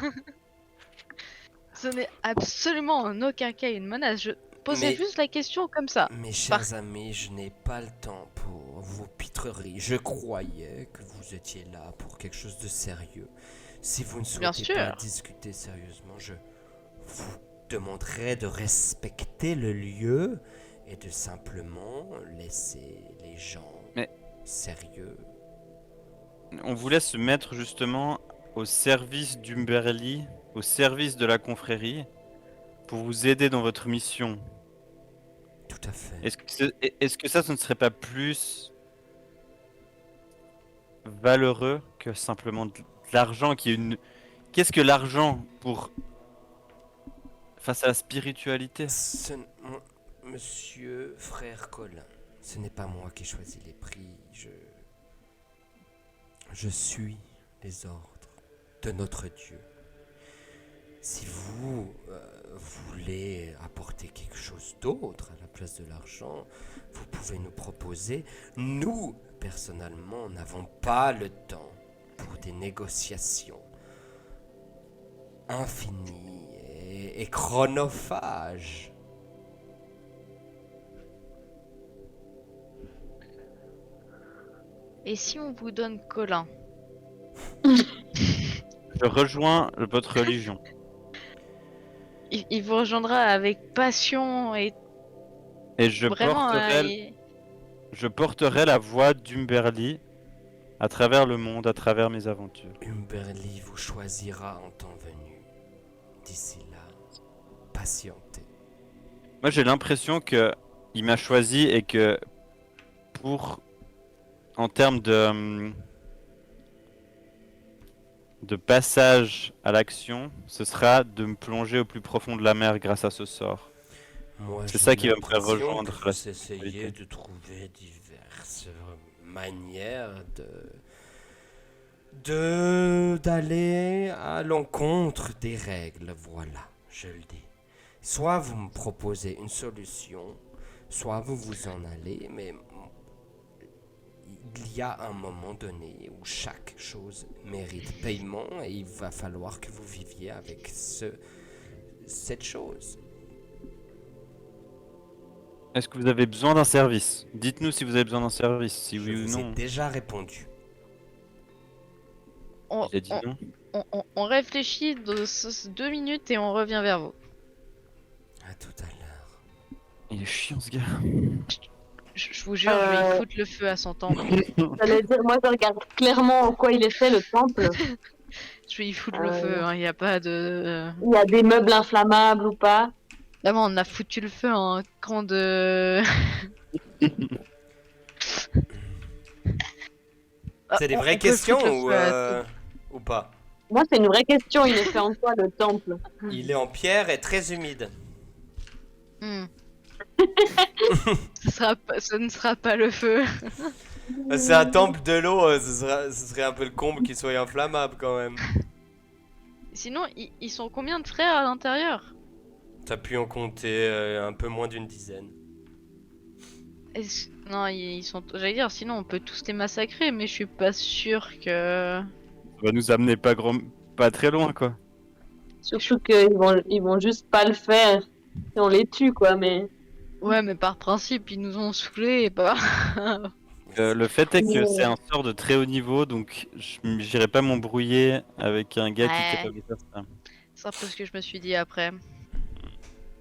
Ce n'est absolument en aucun cas une menace. Je posais Mais- juste la question comme ça. Mes chers amis, je n'ai pas le temps pour vos pitreries. Je croyais que vous étiez là pour quelque chose de sérieux. Si vous ne Bien souhaitez pas sûr. discuter sérieusement, je vous demanderai de respecter le lieu et de simplement laisser les gens Mais- sérieux. On voulait se mettre justement au service d'Umberly, au service de la confrérie, pour vous aider dans votre mission. Tout à fait. Est-ce que ça, ce ne serait pas plus valeureux que simplement de l'argent qui est une... Qu'est-ce que l'argent pour... face à la spiritualité? Monsieur frère Colin, ce n'est pas moi qui choisis les prix. Je suis les ordres de notre Dieu. Si vous voulez apporter quelque chose d'autre à la place de l'argent, vous pouvez nous proposer. Nous, personnellement, n'avons pas le temps pour des négociations infinies et chronophages. Et si on vous donne Colin? Je rejoins votre religion. Il vous rejoindra avec passion et Et je vraiment. porterai la voix d'Umberly à travers le monde, à travers mes aventures. Umberly vous choisira en temps venu. D'ici là, patientez. Moi, j'ai l'impression que il m'a choisi et que en termes de passage à l'action, ce sera de me plonger au plus profond de la mer grâce à ce sort. Moi, C'est j'ai ça qui va me faire l'impression rejoindre que la vous essayez sécurité. de trouver diverses manières d'aller à l'encontre des règles. Voilà, je le dis. Soit vous me proposez une solution, soit vous vous en allez, mais il y a un moment donné où chaque chose mérite paiement et il va falloir que vous viviez avec cette chose. Est-ce que vous avez besoin d'un service? Dites-nous si vous avez besoin d'un service, si Je oui ou vous ai non. déjà répondu. On, Il a dit non. on réfléchit 2 minutes et on revient vers vous. À tout à l'heure. Il est chiant ce gars. Je vous jure, je vais y foutre le feu à son temple. J'allais dire, moi je regarde clairement en quoi il est fait le temple. Je vais y foutre le feu, il n'y a pas de... Il y a des meubles inflammables ou pas. Là, on a foutu le feu en camp de... C'est des On vraies peut questions foutre le feu à tout. ou pas? Moi c'est une vraie question, il est fait en quoi le temple? Il est en pierre et très humide. Hmm. Ce ne sera pas le feu. C'est un temple de l'eau, ce serait un peu le comble qu'il soit inflammable quand même. Sinon, ils sont combien de frères à l'intérieur? T'as pu en compter un peu moins d'une dizaine. Non, ils sont... J'allais dire, sinon on peut tous les massacrer, mais je suis pas sûr que... Ça va nous amener pas très loin quoi. Surtout qu'ils vont juste pas le faire si on les tue quoi, mais... Ouais, mais par principe, ils nous ont saoulés et pas... Le fait est que c'est un sort de très haut niveau, donc j'irai pas m'embrouiller avec un gars qui est Ouais. capable de faire ça. C'est un peu ce que je me suis dit après.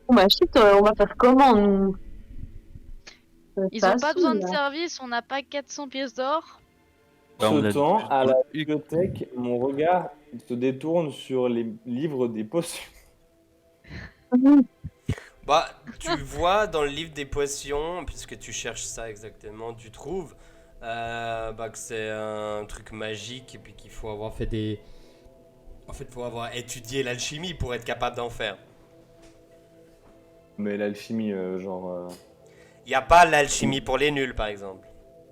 Oh bah shit, on va faire comment nous? Ils Ça ont pas besoin de saoule, là. service, on n'a pas 400 pièces d'or. Bah, on Ce a temps, plus à dans la le cul. bibliothèque, mon regard se détourne sur les livres des potions. Bah, tu vois dans le livre des potions, puisque tu cherches ça exactement, tu trouves bah, que c'est un truc magique et puis qu'il faut avoir fait des... En fait, faut avoir étudié l'alchimie pour être capable d'en faire. Mais l'alchimie, Il n'y a pas l'alchimie pour les nuls, par exemple.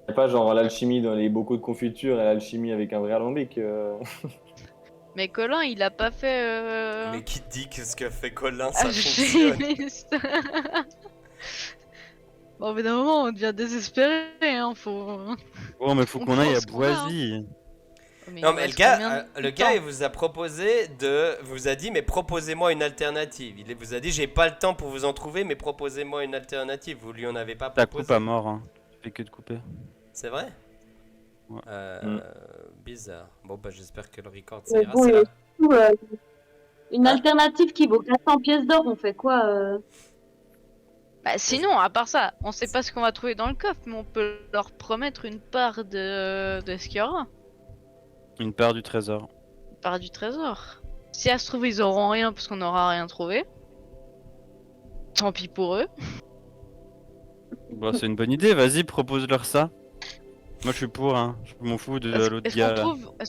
y a pas genre l'alchimie dans les bocaux de confiture et l'alchimie avec un vrai alambic. Mais Colin, il a pas fait... Mais qui te dit que ce que fait Colin, ça fonctionne? alchimiste. Bon, mais d'un moment, on devient désespéré, hein, faut... Oh, mais faut On qu'on aille à pense qu'on a, hein. Boisy. Non, mais le gars, le gars, il vous a proposé vous a dit, mais proposez-moi une alternative. Il vous a dit, j'ai pas le temps pour vous en trouver, mais proposez-moi une alternative. Vous lui en avez pas Ta proposé. coupe à mort, hein. Tu fais que de couper. C'est vrai? Ouais. Bizarre. Bon, bah, j'espère que le record, Ouais, ça ira. bon, C'est et là. surtout, une alternative qui vaut 400 pièces d'or, on fait quoi Bah sinon, à part ça, on sait pas ce qu'on va trouver dans le coffre, mais on peut leur promettre une part de ce qu'il y aura. Une part du trésor. Une part du trésor. Si ça se trouve, ils auront rien parce qu'on n'aura rien trouvé. Tant pis pour eux. Bon, c'est une bonne idée, vas-y, propose-leur ça. Moi je suis pour, hein. Je m'en fous de l'autre Est-ce gars.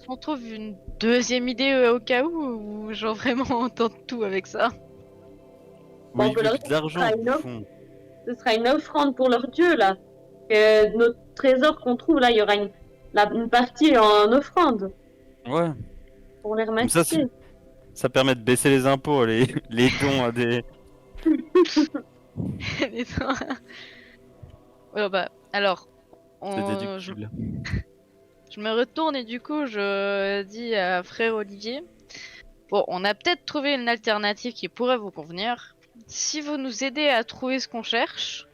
qu'on trouve une deuxième idée au cas où, ou genre vraiment on tente tout avec ça? Oui, On il peut veut leur de l'argent, dire que ça bouffon. Ce sera une offrande pour leur dieu, là. Notre trésor qu'on trouve, là, il y aura une partie en offrande Ouais, pour les Comme ça, remercier. ça permet de baisser les impôts, les dons Ouais, bah, alors, C'est je déductible. me retourne et du coup, je dis à frère Olivier, bon, on a peut-être trouvé une alternative qui pourrait vous convenir. Si vous nous aidez à trouver ce qu'on cherche,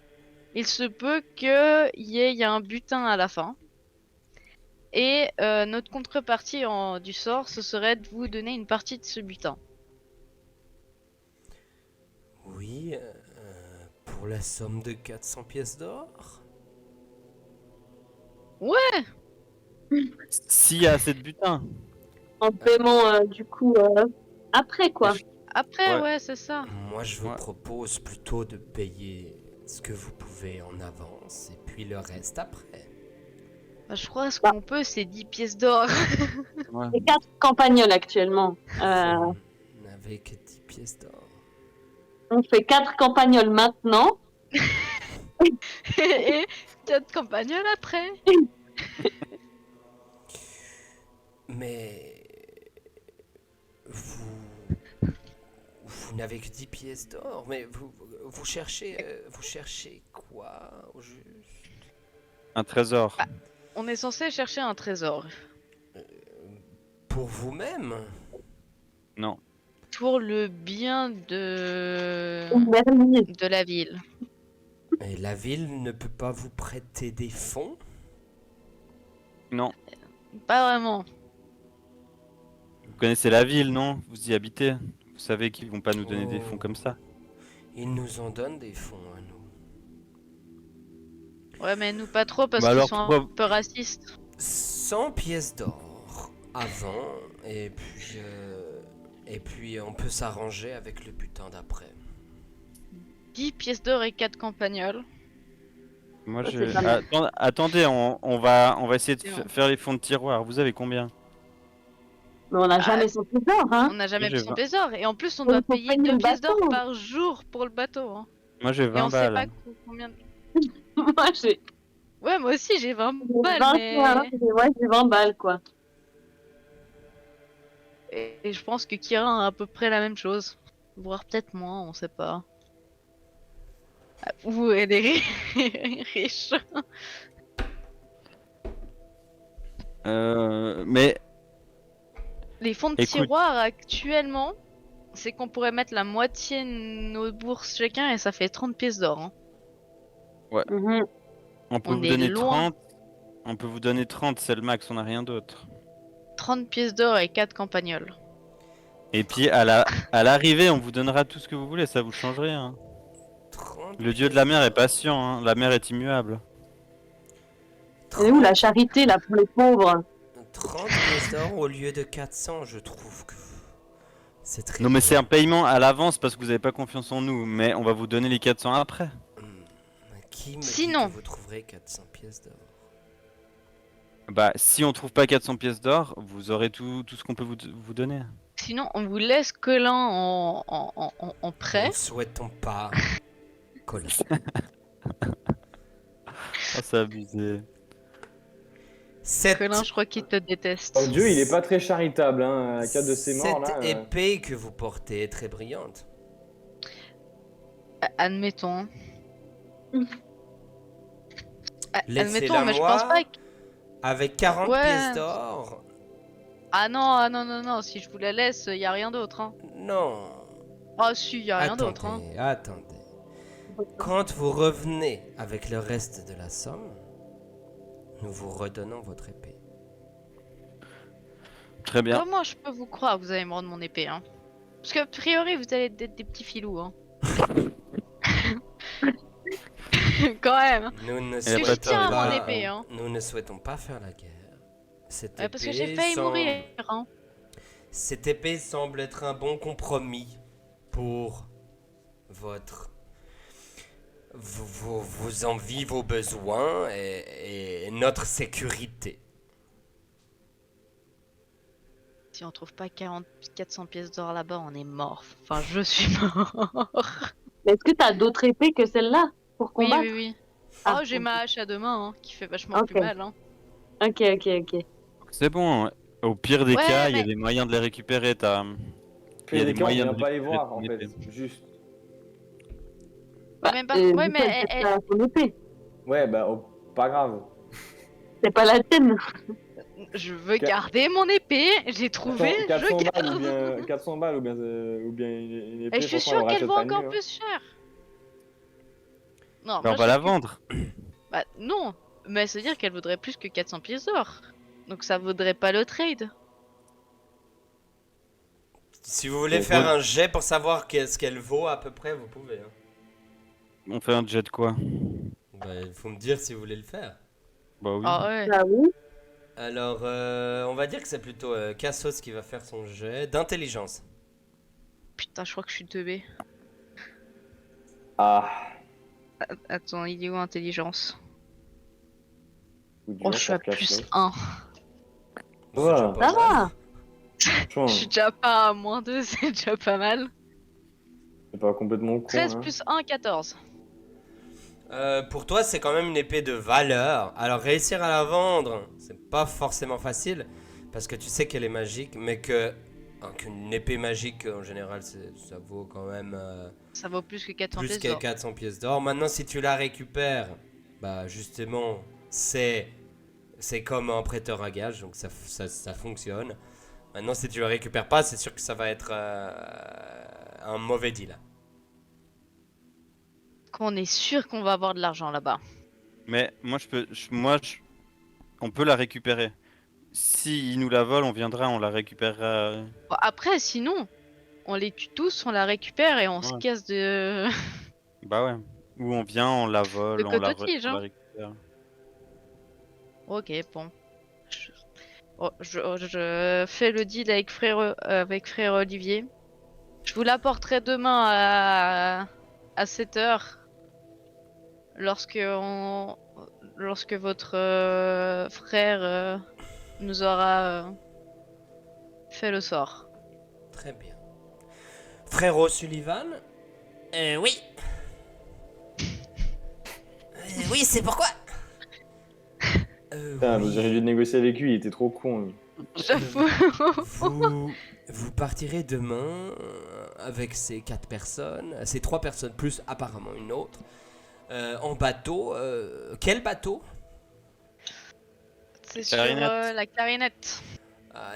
il se peut qu'il y ait un butin à la fin. Et notre contrepartie du sort, ce serait de vous donner une partie de ce butin. Oui, pour la somme de 400 pièces d'or. S'il y a assez de butin. En paiement, du coup, après, quoi. Après, Ouais. ouais, c'est ça. Moi, je vous Ouais. propose plutôt de payer ce que vous pouvez en avance et puis le reste après. Bah, je crois ce qu'on peut, c'est 10 pièces d'or. Ouais. J'ai 4 campagnols actuellement. Vous n'avez que 10 pièces d'or. On fait 4 campagnols maintenant. Et 4 campagnols après. Mais vous n'avez que 10 pièces d'or. Mais vous cherchez quoi au juste? Un trésor. Bah. On est censé chercher un trésor. Pour vous-même? Non. Pour le bien de Bernier. la ville. Et la ville ne peut pas vous prêter des fonds? Non. Pas vraiment. Vous connaissez la ville, non? Vous y habitez. Vous savez qu'ils vont pas nous donner des fonds Oh. comme ça. Ils nous en donnent des fonds à nous. Ouais, mais nous pas trop parce Bah qu'ils alors, sont pourquoi- un peu racistes. 100 pièces d'or avant, et puis on peut s'arranger avec le butin d'après. 10 pièces d'or et 4 campagnols. Moi, Ouais, je. c'est pas mal. Attendez, on va essayer de C'est bon. faire les fonds de tiroir. Vous avez combien? Mais on n'a jamais son trésor, hein. On n'a jamais j'ai pris son 20. pièces d'or. Et en plus, on On doit faut payer payer 2 le pièces d'or bateau. par jour pour le bateau. Hein. Moi, j'ai Et 20 on sait pas balles. combien. Moi, j'ai Ouais, moi aussi j'ai 20 balles, 20, mais. ouais, j'ai 20 balles, quoi. Et je pense que Kira a à peu près la même chose. Voire peut-être moins, on sait pas. Ah, ouh, elle est riche. Mais Les fonds de Écoute. tiroir actuellement, c'est qu'on pourrait mettre la moitié de nos bourses chacun et ça fait 30 pièces d'or. Hein. Mhm. on peut On vous est donner loin. 30. On peut vous donner 30, c'est le max, on n'a rien d'autre. 30 pièces d'or et 4 campagnols. Et puis à l'arrivée, on vous donnera tout ce que vous voulez, ça vous change rien. 30 Le dieu de la mer est patient, hein. La mer est immuable. Elle est où la charité, là, pour les pauvres? 30 pièces d'or au lieu de 400, je trouve que c'est très Non mais peu. c'est un paiement à l'avance parce que vous n'avez pas confiance en nous, mais on va vous donner les 400 après. Qui me Sinon. dit que vous trouverez 400 pièces d'or? Bah si on trouve pas 400 pièces d'or, vous aurez tout ce qu'on peut vous donner. Sinon, on vous laisse Colin en Nous prêt. ne souhaitons pas Colin. Oh, c'est abusé. Cette, Colin, je crois qu'il te déteste. Oh Dieu, il est pas très charitable, hein, à cas de ses morts, cette là. épée que vous portez est très brillante. Admettons. Laissez-la Admettons, mais je moi. pense pas que... Avec 40 Ouais. pièces d'or? Ah non, non, si je vous la laisse, y a rien d'autre. Hein. Non. Ah si, y a rien d'autre. Hein. Attendez. Quand vous revenez avec le reste de la somme, nous vous redonnons votre épée. Très bien. Comment je peux vous croire que vous allez me rendre mon épée hein. Parce qu'a priori, vous allez être des petits filous. Hein. Quand même. Nous ne Elle a Je pas souhaitons tiens à pas, mon épée. Hein. nous ne souhaitons pas faire la guerre. Cette Parce que épée j'ai failli semble- mourir. Hein. Cette épée semble être un bon compromis pour vos envies, vos besoins et notre sécurité. Si on trouve pas 400 pièces d'or là-bas, on est mort. Enfin, je suis mort. Mais est-ce que t'as d'autres épées que celle-là pour Oui, combattre? oui. Ah, Oh, j'ai ok. ma hache à deux mains hein, qui fait vachement Ok. plus mal. Hein. Ok. C'est bon. Au pire des Ouais, cas, il y a mais- des moyens de les récupérer. Il y a Puis des on moyens vient de pas les récupérer voir, ton en fait. épée. Juste. Même pas. et Ouais, du coup, mais elle pète son épée. Ouais, bah, pas grave. C'est pas la tienne. je veux Qua- garder mon épée. J'ai trouvé, 400 je balles ou garde. bien 400 balles ou bien une épée, Et je suis franchement, sûre elle qu'elle vaut rachète pas encore mieux, hein. plus cher. Non, Bah, moi on va je la sais que- vendre. Bah non, mais ça veut dire qu'elle vaudrait plus que 400 pièces d'or. Donc ça vaudrait pas le trade. Si vous voulez Donc, faire moi- un jet pour savoir qu'est-ce qu'elle vaut à peu près, vous pouvez. Hein. On fait un jet de quoi? Bah, il faut me dire si vous voulez le faire. Bah oui. Ah ouais. Bah oui. Alors, on va dire que c'est plutôt Cassos qui va faire son jet d'intelligence. Putain, je crois que je suis teubé. Ah, Attends, il est où intelligence? coup dur Oh, je suis à pour plus Cassos. 1. C'est Ouais. déjà pas Ça mal. va. Franchement, Je suis déjà pas à moins 2, c'est déjà pas mal. c'est pas complètement con, 13 hein. plus 1, 14. Pour toi, c'est quand même une épée de valeur. Alors, réussir à la vendre, c'est pas forcément facile. Parce que tu sais qu'elle est magique, mais qu'une épée magique, en général, ça vaut quand même Ça vaut plus que 400 plus pièces que d'or. 400 pièces d'or. Maintenant, si tu la récupères, bah justement, c'est comme un prêteur à gage, donc ça fonctionne. Maintenant, si tu la récupères pas, c'est sûr que ça va être un mauvais deal. Qu'on est sûr qu'on va avoir de l'argent là-bas. Mais moi, on peut la récupérer. Si ils nous la volent, on viendra, on la récupérera. Bon, après, sinon, on les tue tous, on la récupère et on se Ouais. casse de. Bah ouais. Ou on vient, on la vole, De on la, coton-tige, on la hein. récupère. Ok, bon. Je fais le deal avec frère Olivier. Je vous l'apporterai demain à 7h. Lorsque votre frère nous aura fait le sort. Très bien. Frérot Sullivan. Oui. Oui, c'est pourquoi. Putain, j'aurais dû négocier avec lui, il était trop con, lui. J'avoue. Vous partirez demain avec ces 4 personnes, ces 3 personnes plus apparemment une autre, en bateau. Quel bateau? C'est sur Clarinette. la clarinette.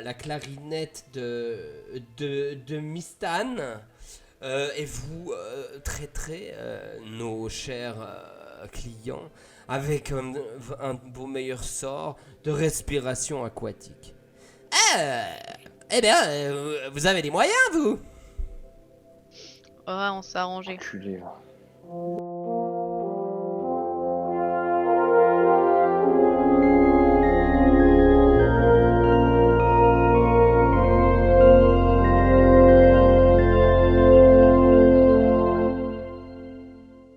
La clarinette de Mistan. Et vous traiterez nos chers clients avec un de vos meilleurs sorts de respiration aquatique. Eh bien, vous avez des moyens, vous? Ouais, on s'est arrangé. Enculé, va.